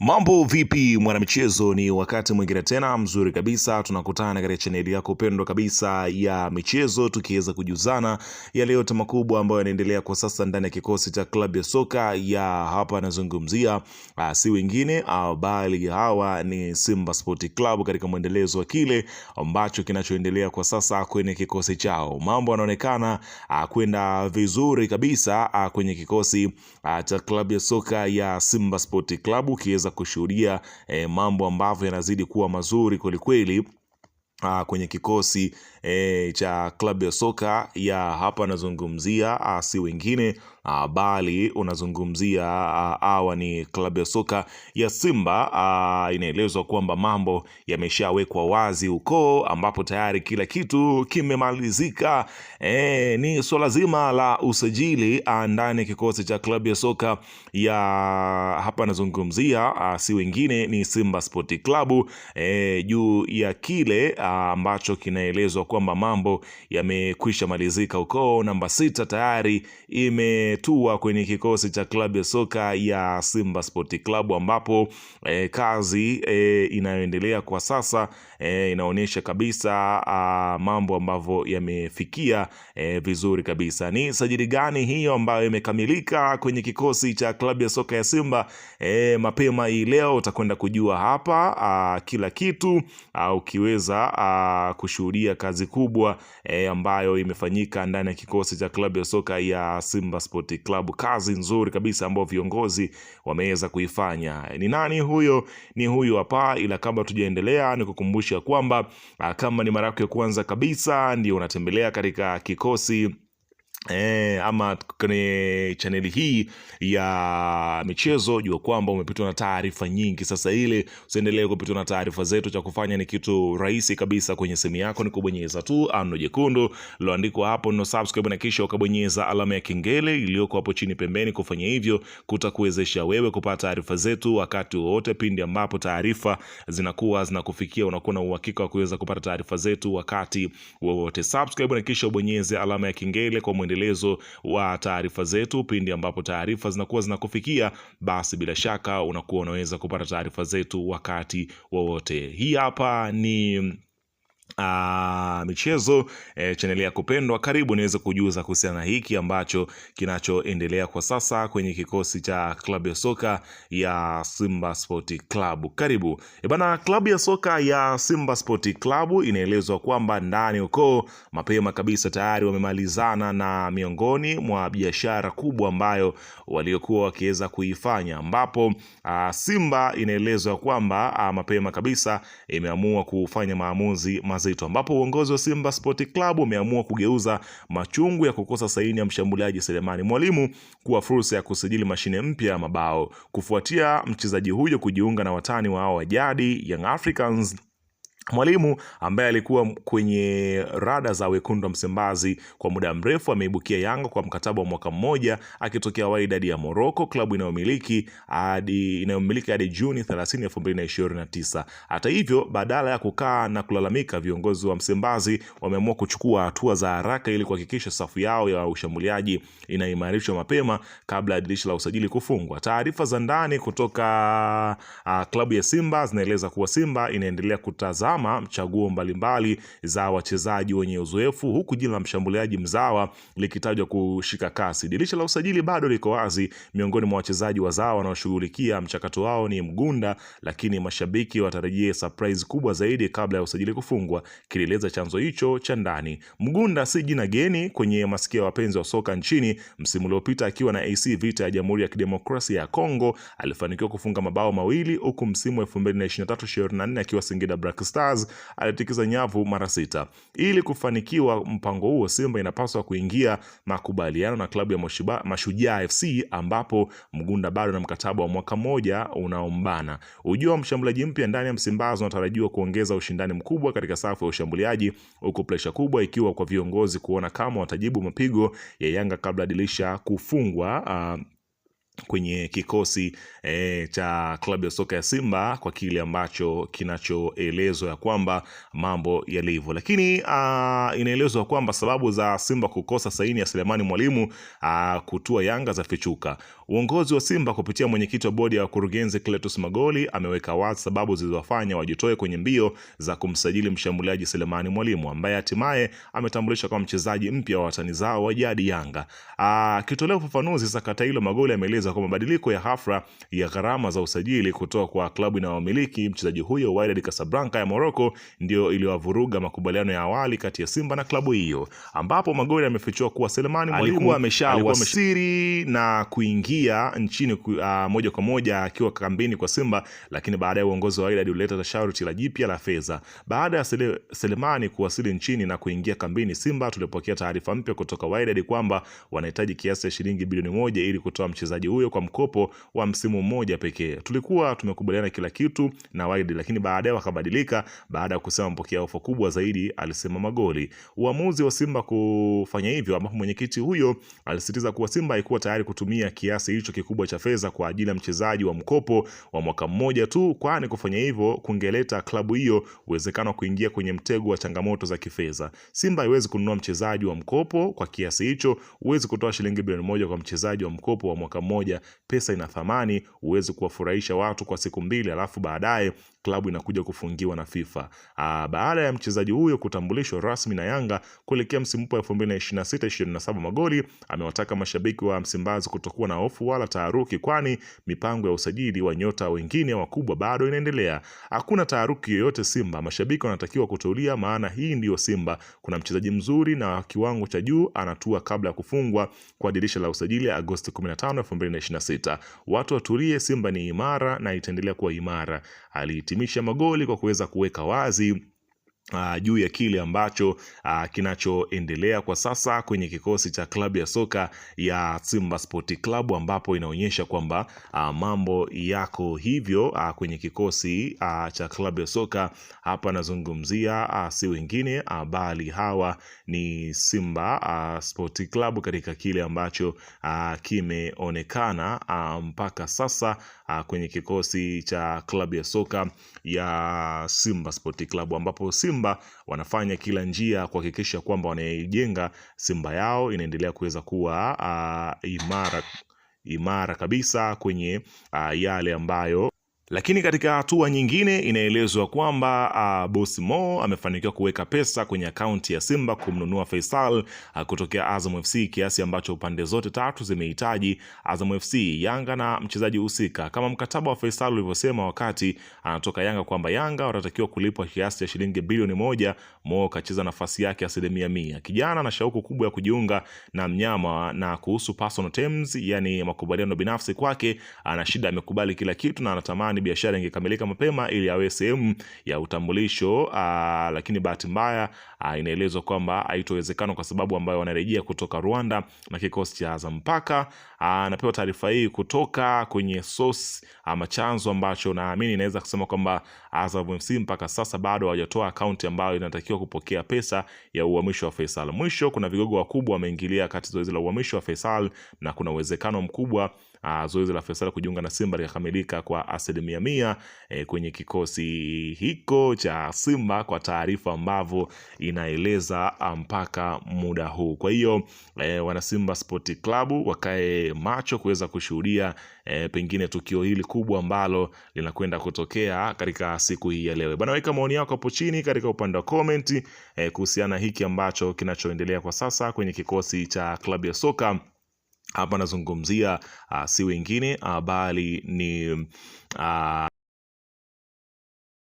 Mambo vipi mwanamichezo, ni wakati mwingine tena mzuri kabisa tunakutana katika chaneli yako pendwa kabisa ya michezo, tukiweza kujuzana yale yote makubwa ambayo yanaendelea kwa sasa ndani ya kikosi cha klabu ya soka ya hapa nazungumzia si wengine bali hawa ni Simba Sport Club, katika mwendelezo wa kile ambacho kinachoendelea kwa sasa kwenye kikosi chao. Mambo yanaonekana kwenda vizuri kabisa kwenye kikosi cha klabu ya soka ya Simba Sport Club, kiweza kushuhudia mambo ambavyo yanazidi kuwa mazuri kwelikweli kwenye kikosi cha klabu ya soka ya hapa nazungumzia si wengine bali unazungumzia hawa ni klabu ya soka ya Simba. Inaelezwa kwamba mambo yameshawekwa wazi huko, ambapo tayari kila kitu kimemalizika. Ni swala zima la usajili ndani ya kikosi cha klabu ya soka ya hapa nazungumzia si wengine ni Simba Sport Club, juu ya kile ambacho kinaelezwa kwamba mambo yamekwisha malizika huko. Namba 6 tayari imetua kwenye kikosi cha klabu ya soka ya Simba Sport Club, ambapo kazi inayoendelea kwa sasa inaonyesha kabisa mambo ambavyo yamefikia vizuri kabisa. Ni sajili gani hiyo ambayo imekamilika kwenye kikosi cha klabu ya soka ya Simba? Mapema hii leo utakwenda kujua hapa kila kitu, ukiweza kushuhudia kazi kubwa ambayo imefanyika ndani ya kikosi cha klabu ya soka ya Simba Sport Club. Kazi nzuri kabisa ambayo viongozi wameweza kuifanya. Ni nani huyo? Ni huyu hapa. Ila kabla tujaendelea, nikukumbusha kwamba kama ni mara yako ya kwanza kabisa ndio unatembelea katika kikosi ama kwenye chaneli hii ya michezo, jua kwamba umepitwa na taarifa nyingi. Sasa ile usiendelee kupitwa na taarifa zetu, cha kufanya ni kitu rahisi kabisa. Kwenye simu yako ni kubonyeza tu ano jekundu liloandikwa hapo no subscribe, na kisha ukabonyeza alama ya kengele iliyoko hapo chini pembeni. Kufanya hivyo kutakuwezesha wewe kupata taarifa zetu wakati wote pindi ambapo taarifa zinakuwa zinakufikia, unakuwa na uhakika wa kuweza kupata taarifa zetu wakati wowote. Subscribe na kisha ubonyeze alama ya kengele kwa mwendelezo wa taarifa zetu pindi ambapo taarifa zinakuwa zinakufikia, basi bila shaka unakuwa unaweza kupata taarifa zetu wakati wowote. Hii hapa ni michezo, chaneli ya kupendwa. Karibu niweze kujuza kuhusiana na hiki ambacho kinachoendelea kwa sasa kwenye kikosi cha klabu ya soka ya Simba Sport Club. Karibu. Bana, klabu ya soka ya Simba Sport Club inaelezwa kwamba ndani huko mapema kabisa tayari wamemalizana na miongoni mwa biashara kubwa ambayo waliokuwa wakiweza kuifanya, ambapo Simba inaelezwa kwamba mapema kabisa imeamua kufanya maamuzi mazito, ambapo uongozi wa Simba Sport Club umeamua kugeuza machungu ya kukosa saini ya mshambuliaji Selemani Mwalimu kuwa fursa ya kusajili mashine mpya ya mabao, kufuatia mchezaji huyo kujiunga na watani wao wa jadi Young Africans. Mwalimu ambaye alikuwa kwenye rada za wekundu wa Msimbazi kwa muda mrefu ameibukia Yanga kwa mkataba wa mwaka mmoja akitokea Wydad ya Morocco, klabu inayomiliki hadi Juni 30, 2029. Hata hivyo, badala ya kukaa na kulalamika, viongozi wa Msimbazi wameamua kuchukua hatua za haraka ili kuhakikisha safu yao ya ushambuliaji inaimarishwa mapema kabla ya dirisha la usajili kufungwa. Taarifa za ndani kutoka klabu ya Simba zinaeleza kuwa Simba inaendelea kutazama chaguo mbalimbali za wachezaji wenye uzoefu, huku jina la mshambuliaji mzawa likitajwa kushika kasi. Dirisha la usajili bado liko wazi. Miongoni mwa wachezaji wazawa wanaoshughulikia mchakato wao ni Mgunda, lakini mashabiki watarajie surprise kubwa zaidi kabla ya usajili kufungwa, kilieleza chanzo hicho cha ndani. Mgunda si jina geni kwenye masikio ya wapenzi wa soka nchini. Msimu uliopita akiwa na AC Vita ya Jamhuri ya Kidemokrasia ya Kongo alifanikiwa kufunga mabao 2, huku msimu wa 2023-24 akiwa Singida Black Stars alitikisa nyavu mara 6. Ili kufanikiwa mpango huo, Simba inapaswa kuingia makubaliano na klabu ya Mashujaa FC, ambapo Mgunda bado na mkataba wa mwaka mmoja unaombana. Ujio wa mshambuliaji mpya ndani ya Msimbazi unatarajiwa kuongeza ushindani mkubwa katika safu ya ushambuliaji, huku presha kubwa ikiwa kwa viongozi kuona kama watajibu mapigo ya Yanga kabla dirisha kufungwa kwenye kikosi cha klabu ya soka ya Simba, kwa kile ambacho kinachoelezwa ya kwamba mambo yalivyo. Lakini inaelezwa kwamba sababu za Simba kukosa saini ya Selemani Mwalimu kutua Yanga za fichuka. Uongozi wa Simba kupitia mwenyekiti wa bodi ya wakurugenzi Clatous Magoli ameweka wazi sababu zilizowafanya wajitoe kwenye mbio za kumsajili mshambuliaji Selemani Mwalimu ambaye hatimaye ametambulishwa kama mchezaji mpya wa watani zao wa jadi Yanga. Akitolea ufafanuzi sakata hilo, Magoli ameeleza kwa mabadiliko ya hafla ya gharama za usajili kutoka kwa klabu inayomiliki mchezaji huyo Wydad Casablanca ya Morocco ndio iliyovuruga makubaliano ya awali kati ya Simba na klabu hiyo, ambapo Magoli amefichua kuwa Selemani Mwalimu alikuwa ameshawasili na kuingia nchini moja kwa moja akiwa kambini kwa Simba, lakini baadaye uongozi wa Wydad ulileta sharti la jipya la fedha. Baada ya Selemani kuwasili nchini na kuingia kambini, Simba tulipokea taarifa mpya kutoka Wydad kwamba wanahitaji kiasi cha shilingi bilioni 1 ili kutoa mchezaji huyo kwa mkopo wa msimu mmoja pekee. Tulikuwa tumekubaliana kila kitu na Wydad, lakini baadaye wakabadilika baada ya kusema mpokea ofa kubwa zaidi, alisema Magoli. Uamuzi wa Simba kufanya hivyo, ambapo mwenyekiti huyo alisisitiza kuwa Simba haikuwa tayari kutumia kiasi hicho kikubwa cha fedha kwa ajili ya mchezaji wa mkopo wa mwaka mmoja tu, kwani kufanya hivyo kungeleta klabu hiyo uwezekano wa kuingia kwenye mtego wa changamoto za kifedha. Simba haiwezi kununua mchezaji wa mkopo kwa kiasi hicho. Huwezi kutoa shilingi bilioni 1 kwa mchezaji wa mkopo wa mwaka mmoja. Pesa ina thamani, huwezi kuwafurahisha watu kwa siku mbili alafu baadaye klabu inakuja kufungiwa na FIFA. Baada ya mchezaji huyo kutambulishwa rasmi na Yanga kuelekea msimu wa 2026-27, Magoli amewataka mashabiki wa Msimbazi kutokuwa na hofu wala taharuki, kwani mipango ya usajili wa nyota wengine wakubwa bado inaendelea. Hakuna taharuki yoyote Simba. Mashabiki wanatakiwa kutulia, maana hii ndiyo Simba. Kuna mchezaji mzuri na kiwango cha juu anatua kabla ya kufungwa kwa dirisha la usajili Agosti 15, 2026. Watu watulie, Simba ni imara na itaendelea kuwa imara. Alihitimisha Magoli kwa kuweza kuweka wazi juu ya kile ambacho kinachoendelea kwa sasa kwenye kikosi cha klabu ya soka ya Simba Sport Club, ambapo inaonyesha kwamba mambo yako hivyo kwenye kikosi cha klabu ya soka. Hapa nazungumzia si wengine bali hawa ni Simba Sport Club katika kile ambacho kimeonekana mpaka sasa kwenye kikosi cha klabu ya soka ya Simba Sport Club, ambapo Simba wanafanya kila njia kuhakikisha kwamba wanaijenga Simba yao inaendelea kuweza kuwa imara kabisa kwenye yale ambayo. Lakini katika hatua nyingine inaelezwa kwamba Boss Mo amefanikiwa kuweka pesa kwenye akaunti ya Simba kumnunua Faisal kutokea Azam FC, kiasi ambacho pande zote tatu zimehitaji, Azam FC, Yanga na mchezaji husika. Kama mkataba wa Faisal ulivyosema wakati anatoka Yanga kwamba Yanga watatakiwa kulipwa kiasi cha shilingi bilioni 1, Mo kacheza nafasi yake 100%. Kijana na shauku kubwa ya kujiunga na mnyama, na kuhusu personal terms, yani makubaliano binafsi kwake, ana shida, amekubali kila kitu na anatamani biashara ingekamilika mapema ili awe sehemu ya utambulisho, lakini bahati mbaya inaelezwa kwamba haitowezekana kwa sababu ambayo wanarejea kutoka Rwanda na kikosi cha Azam. Mpaka napewa taarifa hii kutoka kwenye source ama chanzo ambacho naamini inaweza kusema kwamba Azam FC mpaka sasa bado hawajatoa akaunti ambayo inatakiwa kupokea pesa ya uhamisho wa Faisal. Mwisho kuna vigogo wakubwa wameingilia kati zoezi la uhamisho wa Faisal, na kuna uwezekano mkubwa zoezi la Faisal kujiunga na Simba likakamilika kwa 100% kwenye kikosi hiko cha Simba, kwa taarifa ambavyo inaeleza mpaka muda huu. Kwa hiyo wana Simba Sport Club wakae macho kuweza kushuhudia pengine tukio hili kubwa ambalo linakwenda kutokea katika siku hii ya leo. Bana, weka maoni yako hapo chini katika upande wa comment kuhusiana hiki ambacho kinachoendelea kwa sasa kwenye kikosi cha klabu ya soka. Hapa nazungumzia si wengine bali ni